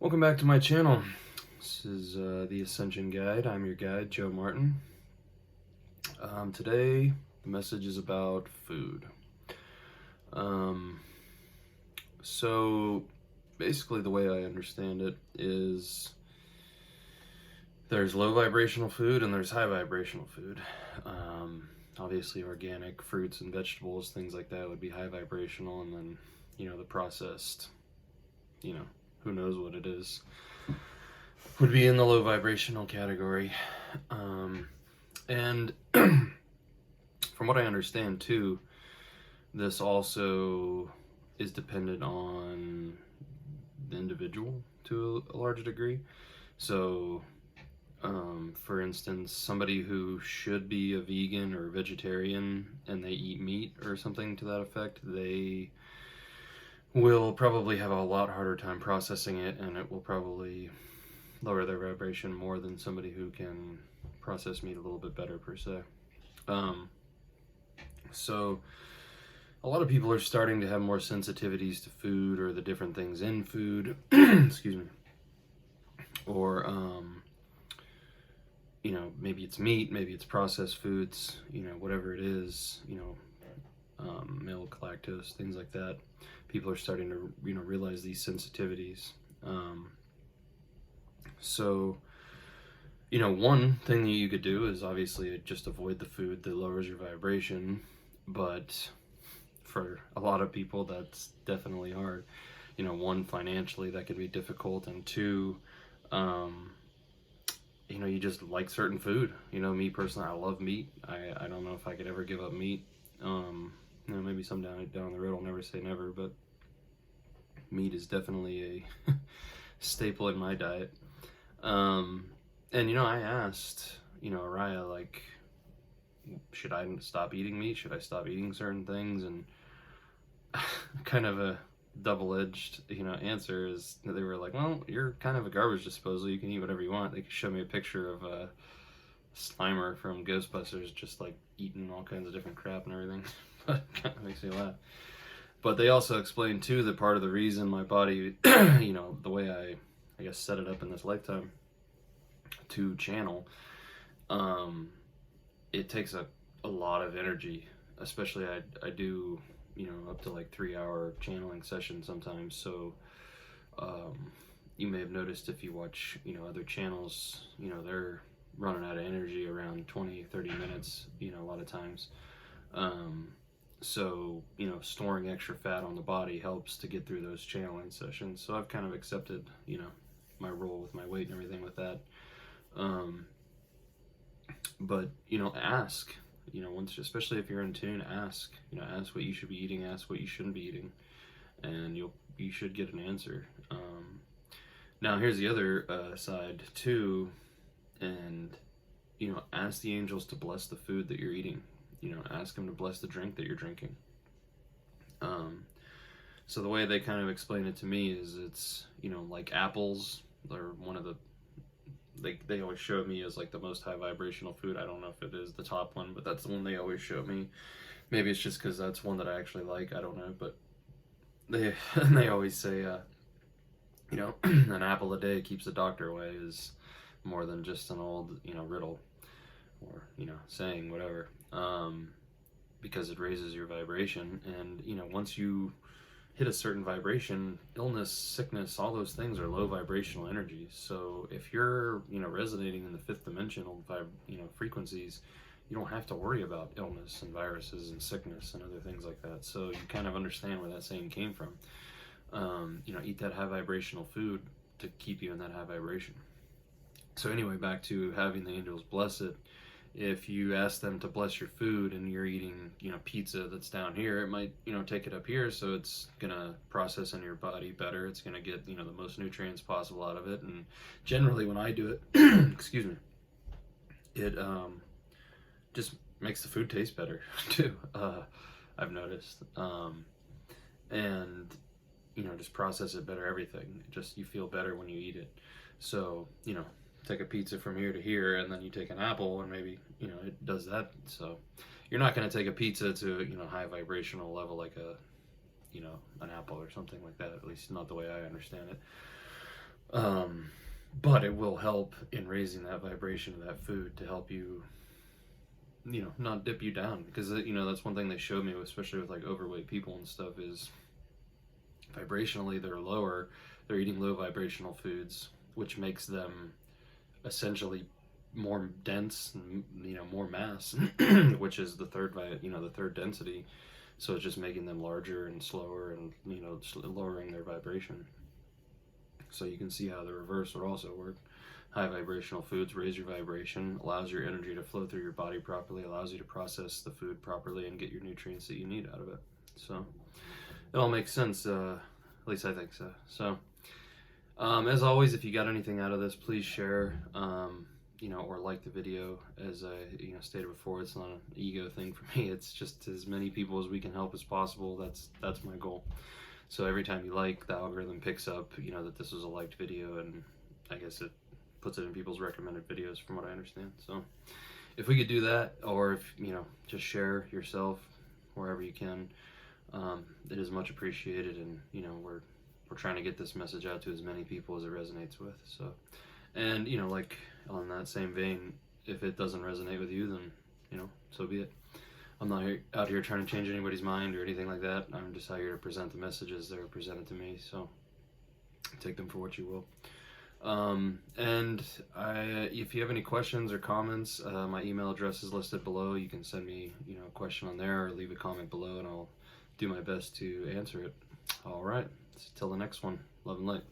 Welcome back to my channel. This is the Ascension Guide. I'm your guide, Joe Martin. Today, the message is about food. So, basically the way I understand it is there's low vibrational food and there's high vibrational food. Obviously organic fruits and vegetables, things like that would be high vibrational, and then, the processed, who knows what it is, would be in the low vibrational category. And from what I understand too, this also is dependent on the individual to a large degree. So for instance, somebody who should be a vegan or vegetarian and they eat meat or something to that effect, they will probably have a lot harder time processing it, and it will probably lower their vibration more than somebody who can process meat a little bit better, per se. So a lot of people are starting to have more sensitivities to food or the different things in food. Excuse me. Or maybe it's meat, maybe it's processed foods, whatever it is, milk, lactose, things like that. People are starting to, realize these sensitivities. So, one thing that you could do is obviously just avoid the food that lowers your vibration, but for a lot of people that's definitely hard. One, financially that can be difficult, and two, you just like certain food. Me personally, I love meat. I don't know if I could ever give up meat. Maybe some down the road, I'll never say never, but meat is definitely a staple in my diet. And I asked, Ariah, like, should I stop eating meat? Should I stop eating certain things? And kind of a double-edged, answer is that they were like, well, you're kind of a garbage disposal. You can eat whatever you want. They could show me a picture of a Slimer from Ghostbusters just like eating all kinds of different crap and everything. But it kind of makes me laugh. But they also explained too that part of the reason my body, the way I guess set it up in this lifetime to channel, it takes a lot of energy. Especially I do, up to like 3-hour channeling sessions sometimes. So you may have noticed if you watch, other channels, they're running out of energy around 20-30 minutes, a lot of times. So, storing extra fat on the body helps to get through those channeling sessions. So I've kind of accepted, my role with my weight and everything with that. But, ask, once, especially if you're in tune, ask what you should be eating, ask what you shouldn't be eating, and you should get an answer. Now here's the other side too, and, ask the angels to bless the food that you're eating. Ask them to bless the drink that you're drinking. So the way they kind of explain it to me is it's, like apples are one of the, they always show me as like the most high vibrational food. I don't know if it is the top one, but that's the one they always show me. Maybe it's just because that's one that I actually like. I don't know, but they always say, an apple a day keeps the doctor away is more than just an old, riddle or, saying whatever. Because it raises your vibration, and once you hit a certain vibration, illness, sickness, all those things are low vibrational energies. So if you're resonating in the fifth dimensional frequencies, you don't have to worry about illness and viruses and sickness and other things like that. So you kind of understand where that saying came from. Eat that high vibrational food to keep you in that high vibration. So anyway, back to having the angels bless it. If you ask them to bless your food and you're eating, pizza that's down here, it might, take it up here, so it's gonna process in your body better. It's gonna get, the most nutrients possible out of it. And generally when I do it, excuse me, it just makes the food taste better too. I've noticed. And just process it better, everything. Just, you feel better when you eat it. So, take a pizza from here to here, and then you take an apple, and maybe, it does that. So you're not going to take a pizza to, high vibrational level like a, an apple or something like that, at least not the way I understand it. But it will help in raising that vibration of that food to help you, not dip you down, because that's one thing they showed me, especially with like overweight people and stuff, is vibrationally they're lower, they're eating low vibrational foods, which makes them essentially more dense, more mass, which is the third density. So it's just making them larger and slower, and lowering their vibration. So you can see how the reverse would also work. High vibrational foods raise your vibration, allows your energy to flow through your body properly, allows you to process the food properly and get your nutrients that you need out of it. So it all makes sense, at least I think so. So as always, if you got anything out of this, please share, or like the video. As I stated before, it's not an ego thing for me. It's just as many people as we can help as possible. That's my goal. So every time you like, the algorithm picks up, that this was a liked video, and I guess it puts it in people's recommended videos, from what I understand. So if we could do that, or if just share yourself wherever you can, it is much appreciated. And we're trying to get this message out to as many people as it resonates with. So, and like on that same vein, if it doesn't resonate with you, then so be it. I'm not out here trying to change anybody's mind or anything like that. I'm just out here to present the messages that are presented to me, so take them for what you will. If you have any questions or comments, my email address is listed below. You can send me a question on there, or leave a comment below, and I'll do my best to answer it. All right, till the next one. Love and light.